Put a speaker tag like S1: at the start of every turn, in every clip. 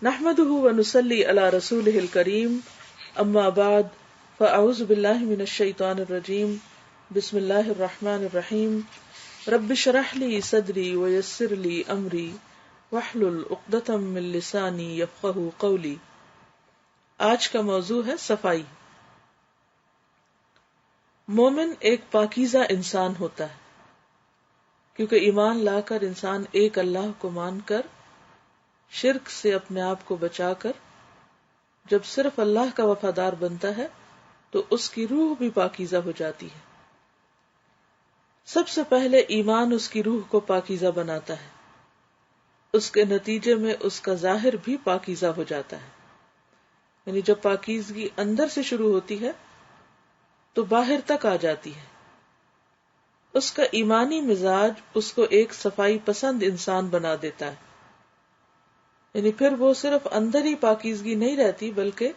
S1: نحمده ونصلي على رسوله الكريم اما بعد فاعوذ بالله من الشيطان الرجيم بسم الله الرحمن الرحيم رب اشرح لي صدري ويسر لي امري واحلل عقدة من لساني يفقهوا قولي۔ آج کا موضوع ہے صفائی۔ مومن ایک پاکیزہ انسان ہوتا ہے کیونکہ ایمان لا کر انسان ایک اللہ کو مان کر شرک سے اپنے آپ کو بچا کر جب صرف اللہ کا وفادار بنتا ہے تو اس کی روح بھی پاکیزہ ہو جاتی ہے۔ سب سے پہلے ایمان اس کی روح کو پاکیزہ بناتا ہے، اس کے نتیجے میں اس کا ظاہر بھی پاکیزہ ہو جاتا ہے۔ یعنی جب پاکیزگی اندر سے شروع ہوتی ہے تو باہر تک آ جاتی ہے۔ اس کا ایمانی مزاج اس کو ایک صفائی پسند انسان بنا دیتا ہے۔ یعنی پھر وہ صرف اندر ہی پاکیزگی نہیں رہتی بلکہ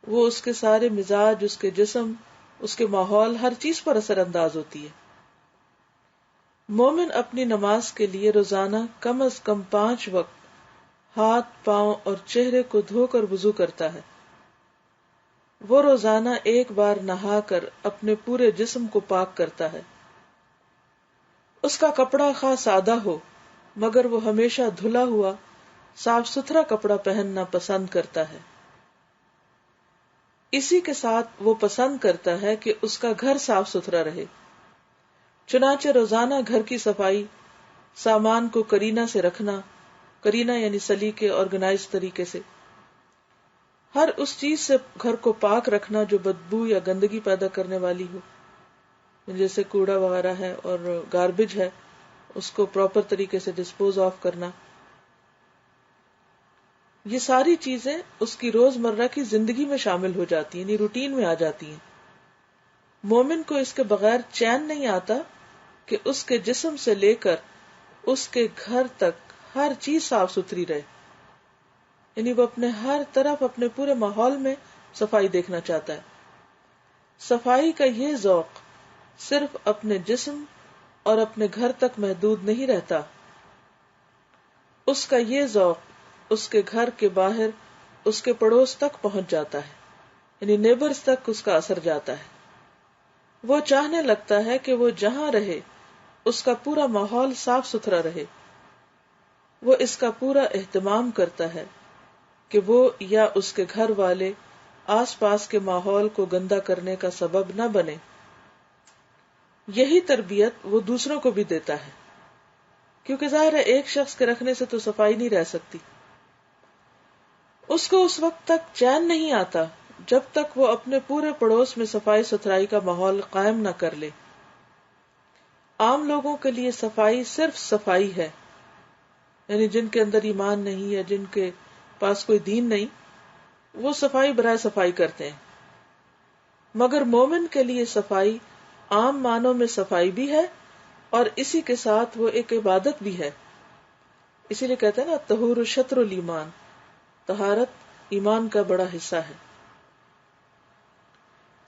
S1: وہ اس کے سارے مزاج، اس کے جسم، اس کے ماحول، ہر چیز پر اثر انداز ہوتی ہے۔ مومن اپنی نماز کے لیے روزانہ کم از کم 5 وقت ہاتھ، پاؤں اور چہرے کو دھو کر وضو کرتا ہے۔ وہ روزانہ ایک بار نہا کر اپنے پورے جسم کو پاک کرتا ہے۔ اس کا کپڑا خواہ سادہ ہو مگر وہ ہمیشہ دھلا ہوا صاف ستھرا کپڑا پہننا پسند کرتا ہے۔ اسی کے ساتھ وہ پسند کرتا ہے کہ اس کا گھر صاف ستھرا رہے، چنانچہ روزانہ گھر کی صفائی، سامان کو قرینہ سے رکھنا، قرینہ یعنی سلیقے، آرگنائز طریقے سے، ہر اس چیز سے گھر کو پاک رکھنا جو بدبو یا گندگی پیدا کرنے والی ہو، جیسے کوڑا وغیرہ ہے اور گاربیج ہے، اس کو پراپر طریقے سے ڈسپوز آف کرنا۔ یہ ساری چیزیں اس کی روزمرہ کی زندگی میں شامل ہو جاتی ہیں، یعنی روٹین میں آ جاتی ہیں۔ مومن کو اس کے بغیر چین نہیں آتا کہ اس کے جسم سے لے کر اس کے گھر تک ہر چیز صاف ستھری رہے۔ یعنی وہ اپنے ہر طرف، اپنے پورے ماحول میں صفائی دیکھنا چاہتا ہے۔ صفائی کا یہ ذوق صرف اپنے جسم اور اپنے گھر تک محدود نہیں رہتا، اس کا یہ ذوق اس کے گھر کے باہر اس کے پڑوس تک پہنچ جاتا ہے، یعنی نیبرز تک اس کا اثر جاتا ہے۔ وہ چاہنے لگتا ہے کہ وہ جہاں رہے اس کا پورا ماحول صاف ستھرا رہے۔ وہ اس کا پورا اہتمام کرتا ہے کہ وہ یا اس کے گھر والے آس پاس کے ماحول کو گندا کرنے کا سبب نہ بنے۔ یہی تربیت وہ دوسروں کو بھی دیتا ہے، کیونکہ ظاہر ہے ایک شخص کے رکھنے سے تو صفائی نہیں رہ سکتی۔ اس کو اس وقت تک چین نہیں آتا جب تک وہ اپنے پورے پڑوس میں صفائی ستھرائی کا ماحول قائم نہ کر لے۔ عام لوگوں کے لیے صفائی صرف صفائی ہے، یعنی جن کے اندر ایمان نہیں یا جن کے پاس کوئی دین نہیں، وہ صفائی برائے صفائی کرتے ہیں۔ مگر مومن کے لیے صفائی عام معنوں میں صفائی بھی ہے اور اسی کے ساتھ وہ ایک عبادت بھی ہے۔ اسی لیے کہتے ہیں نا طہور شطر الایمان، طہارت ایمان کا بڑا حصہ ہے،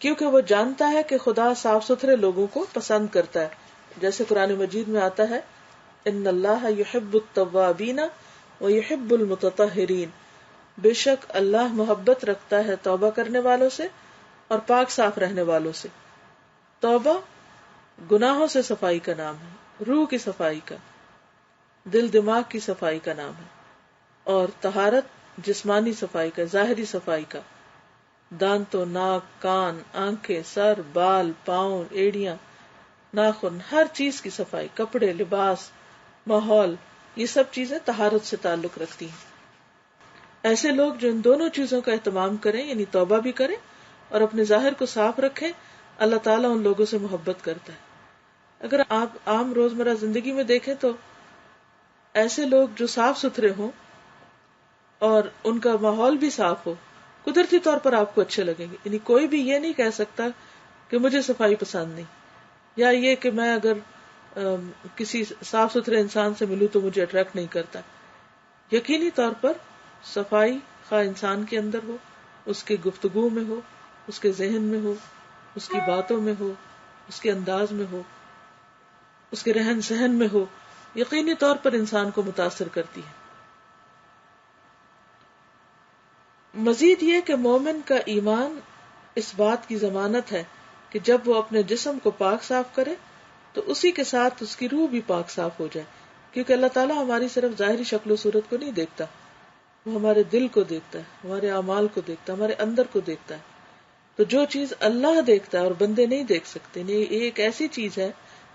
S1: کیونکہ وہ جانتا ہے کہ خدا صاف ستھرے لوگوں کو پسند کرتا ہے۔ جیسے قرآن مجید میں آتا ہے ان اللہ یحب التوابین ویحب المتطہرین، بے شک اللہ محبت رکھتا ہے توبہ کرنے والوں سے اور پاک صاف رہنے والوں سے۔ توبہ گناہوں سے صفائی کا نام ہے، روح کی صفائی کا، دل دماغ کی صفائی کا نام ہے، اور طہارت جسمانی صفائی کا، ظاہری صفائی کا، دانتوں، ناک، کان، آنکھیں، سر، بال، پاؤں، ایڑیاں، ناخن، ہر چیز کی صفائی، کپڑے، لباس، ماحول، یہ سب چیزیں طہارت سے تعلق رکھتی ہیں۔ ایسے لوگ جو ان دونوں چیزوں کا اہتمام کریں، یعنی توبہ بھی کریں اور اپنے ظاہر کو صاف رکھیں، اللہ تعالیٰ ان لوگوں سے محبت کرتا ہے۔ اگر آپ عام روزمرہ زندگی میں دیکھیں تو ایسے لوگ جو صاف ستھرے ہوں اور ان کا ماحول بھی صاف ہو، قدرتی طور پر آپ کو اچھے لگیں گے۔ یعنی کوئی بھی یہ نہیں کہہ سکتا کہ مجھے صفائی پسند نہیں، یا یہ کہ میں اگر کسی صاف ستھرے انسان سے ملوں تو مجھے اٹریکٹ نہیں کرتا۔ یقینی طور پر صفائی خواہ انسان کے اندر ہو، اس کے گفتگو میں ہو، اس کے ذہن میں ہو، اس کی باتوں میں ہو، اس کے انداز میں ہو، اس کے رہن سہن میں ہو، یقینی طور پر انسان کو متاثر کرتی ہے۔ مزید یہ کہ مومن کا ایمان اس بات کی ضمانت ہے کہ جب وہ اپنے جسم کو پاک صاف کرے تو اسی کے ساتھ اس کی روح بھی پاک صاف ہو جائے، کیونکہ اللہ تعالیٰ ہماری صرف ظاہری شکل و صورت کو نہیں دیکھتا، وہ ہمارے دل کو دیکھتا ہے، ہمارے اعمال کو دیکھتا ہے، ہمارے اندر کو دیکھتا ہے. تو جو چیز اللہ دیکھتا ہے اور بندے نہیں دیکھ سکتے، یہ ایک ایسی چیز ہے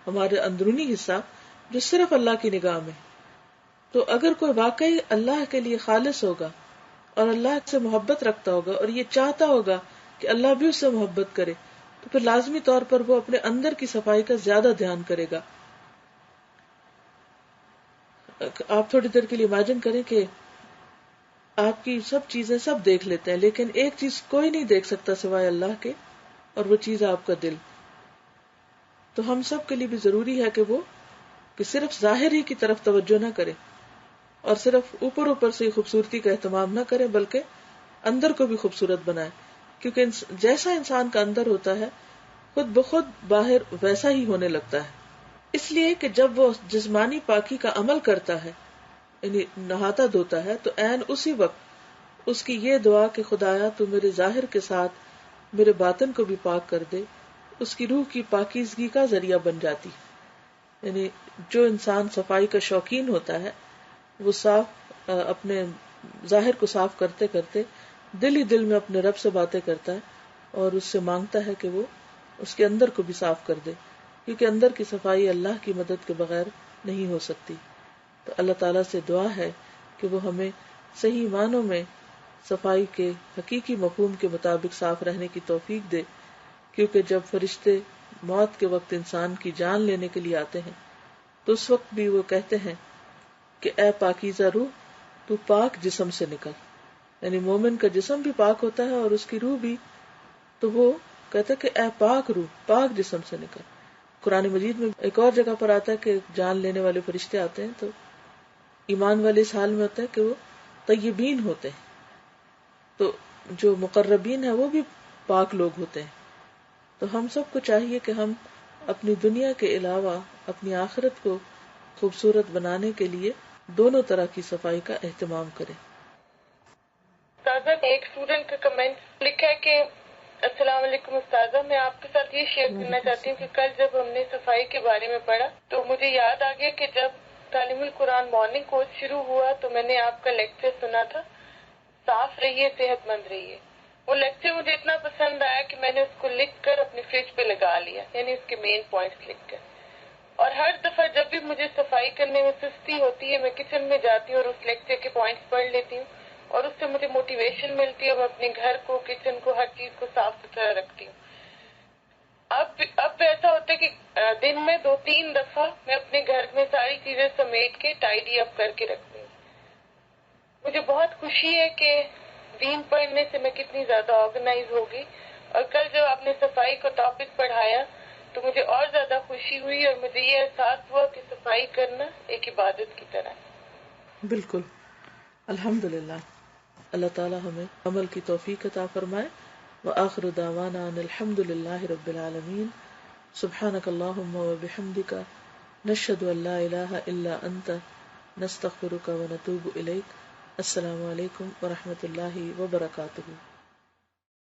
S1: ہمارے اندرونی حصہ جو صرف اللہ کی نگاہ میں. تو اگر کوئی واقعی اللہ کے لیے خالص ہوگا اور اللہ سے محبت رکھتا ہوگا اور یہ چاہتا ہوگا کہ اللہ بھی اس سے محبت کرے، تو پھر لازمی طور پر وہ اپنے اندر کی صفائی کا زیادہ دھیان کرے گا. آپ تھوڑی دیر کے لیے امیجن کریں کہ آپ کی سب چیزیں سب دیکھ لیتے ہیں، لیکن ایک چیز کوئی نہیں دیکھ سکتا سوائے اللہ کے، اور وہ چیز ہے آپ کا دل. تو ہم سب کے لیے بھی ضروری ہے کہ صرف ظاہر ہی کی طرف توجہ نہ کرے اور صرف اوپر اوپر سے خوبصورتی کا اہتمام نہ کرے، بلکہ اندر کو بھی خوبصورت بنائے، کیونکہ جیسا انسان کا اندر ہوتا ہے خود بخود باہر ویسا ہی ہونے لگتا ہے. اس لیے کہ جب وہ جسمانی پاکی کا عمل کرتا ہے، یعنی نہاتا دھوتا ہے، تو عین اسی وقت اس کی یہ دعا کہ خدایا تو میرے ظاہر کے ساتھ میرے باطن کو بھی پاک کر دے، اس کی روح کی پاکیزگی کا ذریعہ بن جاتی. یعنی جو انسان صفائی کا شوقین ہوتا ہے وہ اپنے ظاہر کو صاف کرتے کرتے دل ہی دل میں اپنے رب سے باتیں کرتا ہے اور اس سے مانگتا ہے کہ وہ اس کے اندر کو بھی صاف کر دے، کیونکہ اندر کی صفائی اللہ کی مدد کے بغیر نہیں ہو سکتی. تو اللہ تعالیٰ سے دعا ہے کہ وہ ہمیں صحیح معنوں میں صفائی کے حقیقی مفہوم کے مطابق صاف رہنے کی توفیق دے، کیونکہ جب فرشتے موت کے وقت انسان کی جان لینے کے لیے آتے ہیں تو اس وقت بھی وہ کہتے ہیں کہ اے پاکیزہ روح تو پاک جسم سے نکل. یعنی مومن کا جسم بھی پاک ہوتا ہے اور اس کی روح بھی، تو وہ کہتا ہے کہ اے پاک روح پاک جسم سے نکل. قرآن مجید میں ایک اور جگہ پر آتا ہے کہ جان لینے والے فرشتے آتے ہیں تو ایمان والے اس حال میں ہوتا ہے کہ وہ طیبین ہوتے ہیں، تو جو مقربین ہیں وہ بھی پاک لوگ ہوتے ہیں. تو ہم سب کو چاہیے کہ ہم اپنی دنیا کے علاوہ اپنی آخرت کو خوبصورت بنانے کے لیے دونوں طرح کی صفائی کا اہتمام کریں.
S2: استاذہ ایک اسٹوڈنٹ کا کمنٹ لکھا ہے کہ السلام علیکم استاذہ، میں آپ کے ساتھ یہ شیئر کرنا چاہتی ہوں کہ کل جب ہم نے صفائی کے بارے میں پڑھا تو مجھے یاد آ گیا کہ جب تعلیم القرآن مارننگ کورس شروع ہوا تو میں نے آپ کا لیکچر سنا تھا، صاف رہیے صحت مند رہیے. وہ لیکچر مجھے اتنا پسند آیا کہ میں نے اس کو لکھ کر اپنی فریج پہ لگا لیا، یعنی اس کے مین پوائنٹس لکھ کر. اور ہر دفعہ جب بھی مجھے صفائی کرنے میں سستی ہوتی ہے میں کچن میں جاتی ہوں اور اس لیکچر کے پوائنٹس پڑھ لیتی ہوں اور اس سے مجھے موٹیویشن ملتی ہے اور میں اپنے گھر کو، کچن کو، ہر چیز کو صاف ستھرا رکھتی ہوں. اب ایسا ہوتا ہے کہ دن میں 2-3 دفعہ میں اپنے گھر میں ساری چیزیں سمیٹ کے ٹائڈی اپ کر کے رکھتی ہوں. مجھے بہت خوشی ہے کہ دین پڑھنے سے میں کتنی زیادہ آرگنائز ہوگی، اور کل جب آپ نے صفائی کو ٹاپک پڑھایا تو مجھے اور زیادہ خوشی ہوئی اور مجھے یہ احساس ہوا کہ صفائی کرنا ایک عبادت کی طرح ہے.
S1: بالکل، الحمدللہ. اللہ تعالی ہمیں عمل کی توفیق عطا فرمائے. وآخر دعوانا ان الحمد للہ رب العالمین. سبحانک اللہم وبحمدک، نشہد ان لا الہ الا انت، نستغفرک ونتوب الیک. السلام علیکم ورحمۃ اللہ وبرکاتہ.